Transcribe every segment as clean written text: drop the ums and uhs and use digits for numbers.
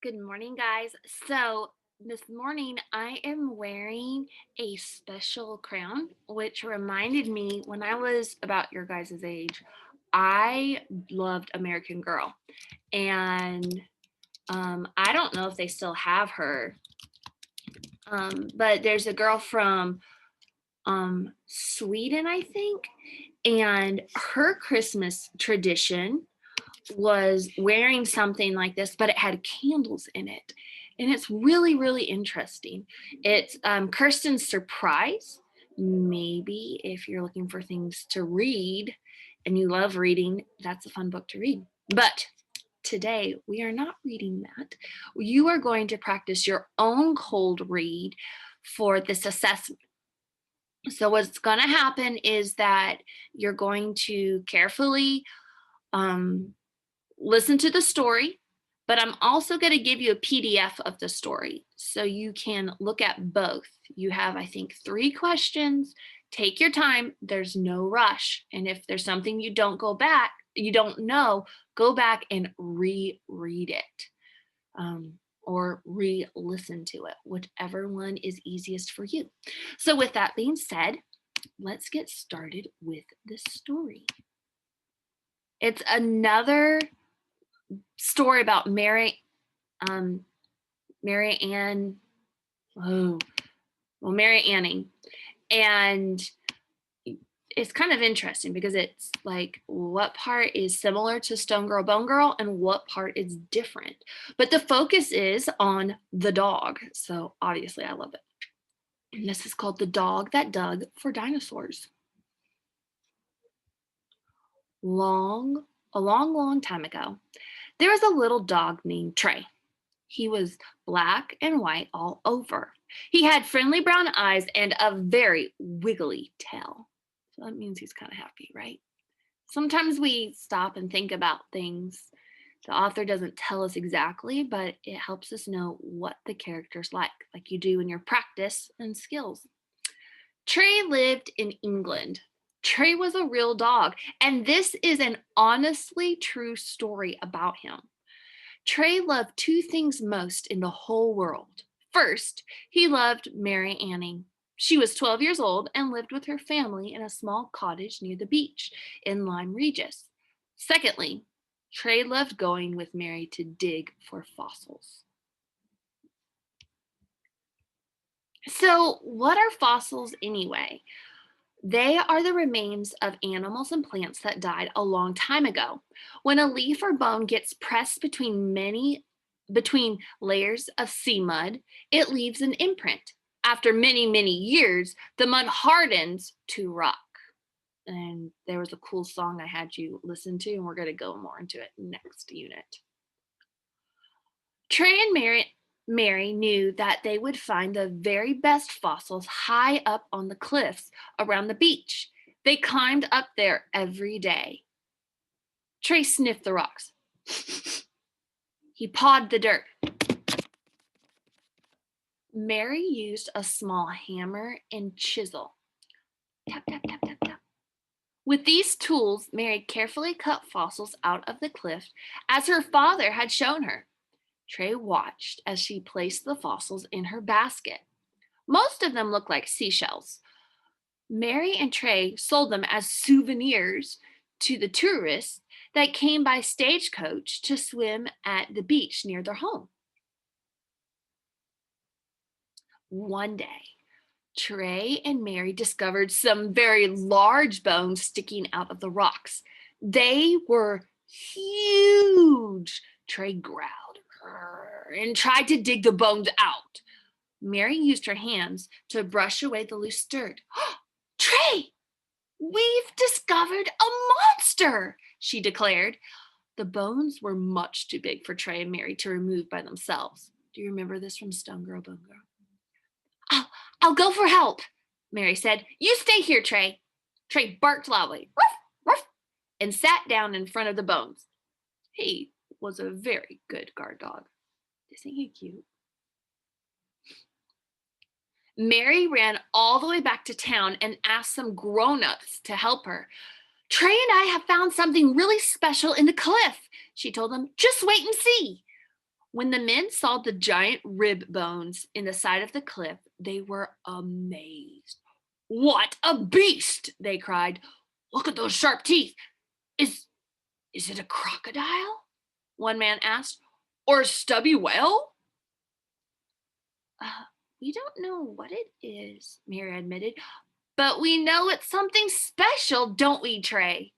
Good morning, guys. So, this morning I am wearing a special crown, which reminded me when I was about your guys' age, I loved American Girl. And I don't know if they still have her, but there's a girl from Sweden, I think. And her Christmas tradition was wearing something like this, but it had candles in it. And it's really, really interesting. It's Kirsten's Surprise. Maybe if you're looking for things to read and you love reading, that's a fun book to read. But today we are not reading that. You are going to practice your own cold read for this assessment. So, what's going to happen is that you're going to carefully um, listen to the story, but I'm also going to give you a PDF of the story so you can look at both. You have, I think, 3 questions. Take your time. There's no rush. And if there's something you don't know, go back and reread it or re listen to it, whichever one is easiest for you. So, with that being said, let's get started with the story. It's another story about um, Mary Ann, oh, well, Mary Anning. And it's kind of interesting because it's like what part is similar to Stone Girl, Bone Girl, and what part is different. But the focus is on the dog. So obviously, I love it. And this is called The Dog That Dug for Dinosaurs. A long time ago, there was a little dog named Trey. He was black and white all over. He had friendly brown eyes and a very wiggly tail. So that means he's kind of happy, right? Sometimes we stop and think about things. The author doesn't tell us exactly, but it helps us know what the character's like you do in your practice and skills. Trey lived in England. Trey was a real dog, and this is an honestly true story about him. Trey loved 2 things most in the whole world. First, he loved Mary Anning. She was 12 years old and lived with her family in a small cottage near the beach in Lyme Regis. Secondly, Trey loved going with Mary to dig for fossils. So, what are fossils anyway? They are the remains of animals and plants that died a long time ago. When a leaf or bone gets pressed between layers of sea mud, it leaves an imprint. After many years, the mud hardens to rock. And there was a cool song I had you listen to, and we're going to go more into it next unit. Trey and Mary knew that they would find the very best fossils high up on the cliffs around the beach. They climbed up there every day. Trey sniffed the rocks. He pawed the dirt. Mary used a small hammer and chisel. Tap, tap, tap, tap, tap. With these tools, Mary carefully cut fossils out of the cliff as her father had shown her. Trey watched as she placed the fossils in her basket. Most of them looked like seashells. Mary and Trey sold them as souvenirs to the tourists that came by stagecoach to swim at the beach near their home. One day, Trey and Mary discovered some very large bones sticking out of the rocks. They were huge. Trey growled and tried to dig the bones out. Mary used her hands to brush away the loose dirt. Trey, we've discovered a monster, she declared. The bones were much too big for Trey and Mary to remove by themselves. Do you remember this from Stone Girl, Bone Girl? I'll go for help, Mary said. You stay here, Trey. Trey barked loudly, ruff, ruff, and sat down in front of the bones. He was a very good guard dog. Isn't he cute? Mary ran all the way back to town and asked some grown-ups to help her. Trey and I have found something really special in the cliff, she told them. Just wait and see. When the men saw the giant rib bones in the side of the cliff, they were amazed. "What a beast!" they cried. "Look at those sharp teeth. Is is it a crocodile?" one man asked. "Or a stubby whale?" Uh, we don't know what it is, Mary admitted, but we know it's something special, don't we, Trey?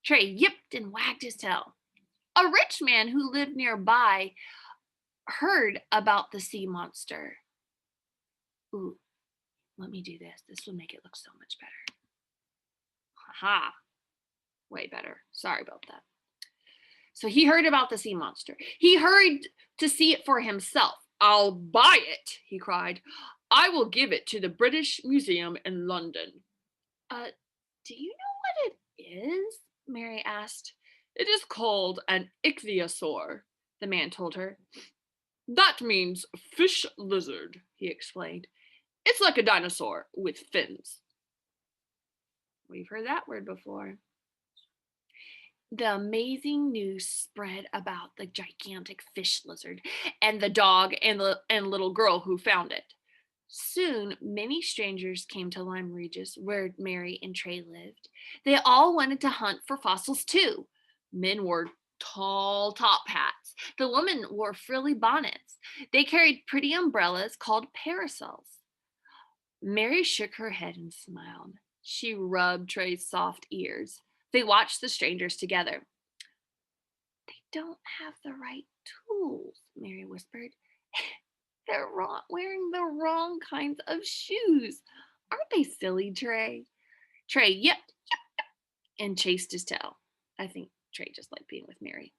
Trey yipped and wagged his tail. A rich man who lived nearby heard about the sea monster. Ooh, let me do this. This will make it look so much better. Haha, way better. Sorry about that. So he heard about the sea monster. He hurried to see it for himself. "I'll buy it," he cried. "I will give it to the British Museum in London." Uh, do you know what it is? Mary asked. "It is called an ichthyosaur," the man told her. "That means fish lizard," he explained. "It's like a dinosaur with fins." We've heard that word before. The amazing news spread about the gigantic fish lizard and the dog and little girl who found it. Soon, many strangers came to Lyme Regis, where Mary and Trey lived. They all wanted to hunt for fossils too. Men wore tall top hats. The women wore frilly bonnets. They carried pretty umbrellas called parasols. Mary shook her head and smiled. She rubbed Trey's soft ears. They watched the strangers together. "They don't have the right tools," Mary whispered. "They're wearing the wrong kinds of shoes. Aren't they silly, Trey?" Trey yipped and chased his tail. I think Trey just liked being with Mary.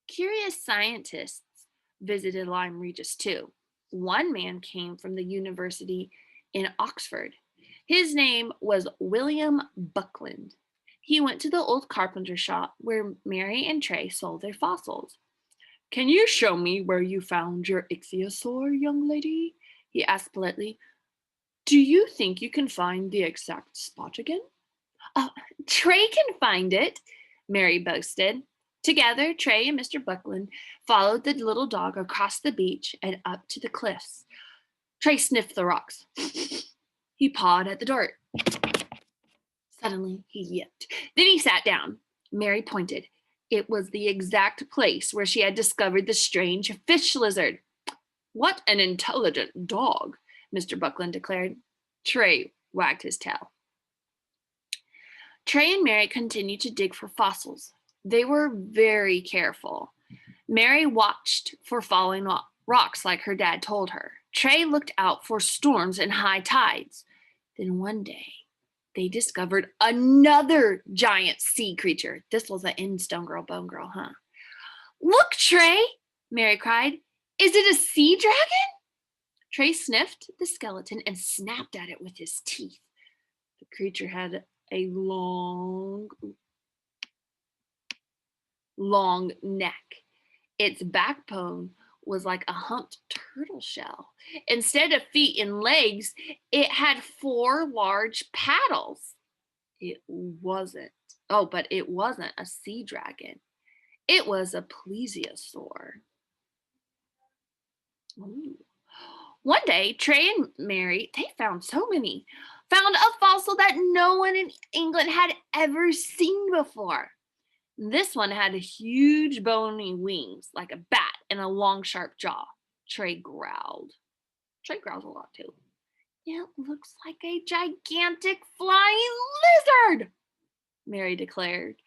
Curious scientists visited Lyme Regis too. One man came from the university in Oxford. His name was William Buckland. He went to the old carpenter shop where Mary and Trey sold their fossils. "Can you show me where you found your ichthyosaur, young lady?" he asked politely. "Do you think you can find the exact spot again?" "Oh, Trey can find it," Mary boasted. Together, Trey and Mr. Buckland followed the little dog across the beach and up to the cliffs. Trey sniffed the rocks. He pawed at the dirt. Suddenly, he yipped. Then he sat down. Mary pointed. It was the exact place where she had discovered the strange fish lizard. "What an intelligent dog," Mr. Buckland declared. Trey wagged his tail. Trey and Mary continued to dig for fossils. They were very careful. Mary watched for falling rocks like her dad told her. Trey looked out for storms and high tides. Then one day, they discovered another giant sea creature. This was an in Stone Girl, Bone Girl, huh? "Look, Trey," Mary cried. "Is it a sea dragon?" Trey sniffed the skeleton and snapped at it with his teeth. The creature had a long neck. Its backbone was like a humped turtle shell. Instead of feet and legs, it had 4 large paddles. It wasn't a sea dragon. It was a plesiosaur. Ooh. One day, Trey and Mary, they found a fossil that no one in England had ever seen before. This one had huge bony wings like a bat and a long sharp jaw. Trey growled. Trey growls a lot too. "It looks like a gigantic flying lizard," Mary declared.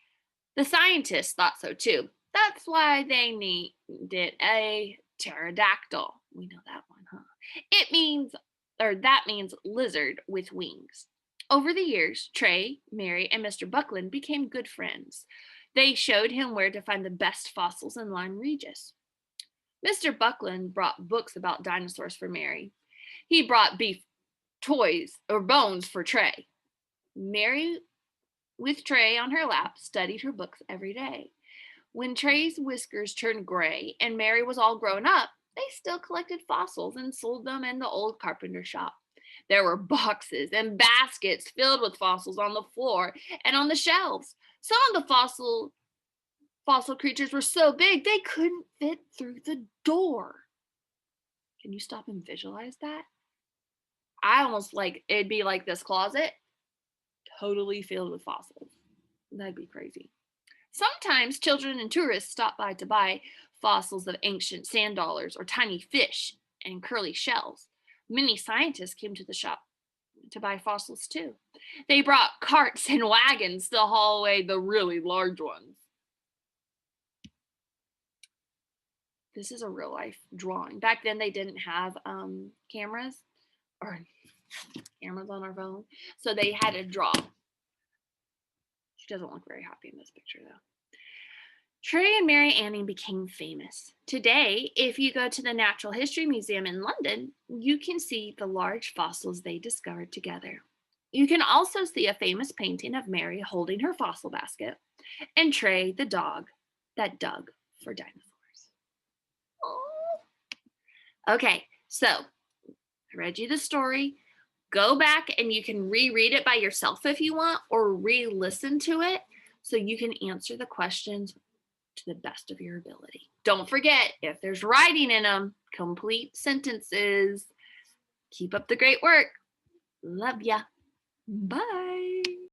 The scientists thought so too. That's why they needed a pterodactyl. We know that one, huh? That means lizard with wings. Over the years, Trey, Mary, and Mr. Buckland became good friends. They showed him where to find the best fossils in Lyme Regis. Mr. Buckland brought books about dinosaurs for Mary. He brought beef toys or bones for Trey. Mary, with Trey on her lap, studied her books every day. When Trey's whiskers turned gray and Mary was all grown up, they still collected fossils and sold them in the old carpenter shop. There were boxes and baskets filled with fossils on the floor and on the shelves. Some of the fossils Fossil creatures were so big they couldn't fit through the door. Can you stop and visualize that? I almost like it'd be like this closet totally filled with fossils. That'd be crazy. Sometimes children and tourists stop by to buy fossils of ancient sand dollars or tiny fish and curly shells. Many scientists came to the shop to buy fossils too. They brought carts and wagons to haul away the really large ones. This is a real life drawing. Back then, they didn't have cameras or cameras on our phone, so they had to draw. She doesn't look very happy in this picture, though. Trey and Mary Anning became famous. Today, if you go to the Natural History Museum in London, you can see the large fossils they discovered together. You can also see a famous painting of Mary holding her fossil basket and Trey, the dog that dug for dinosaurs. Okay, so I read you the story. Go back and you can reread it by yourself if you want, or re-listen to it so you can answer the questions to the best of your ability. Don't forget, if there's writing in them, complete sentences. Keep up the great work. Love ya. Bye.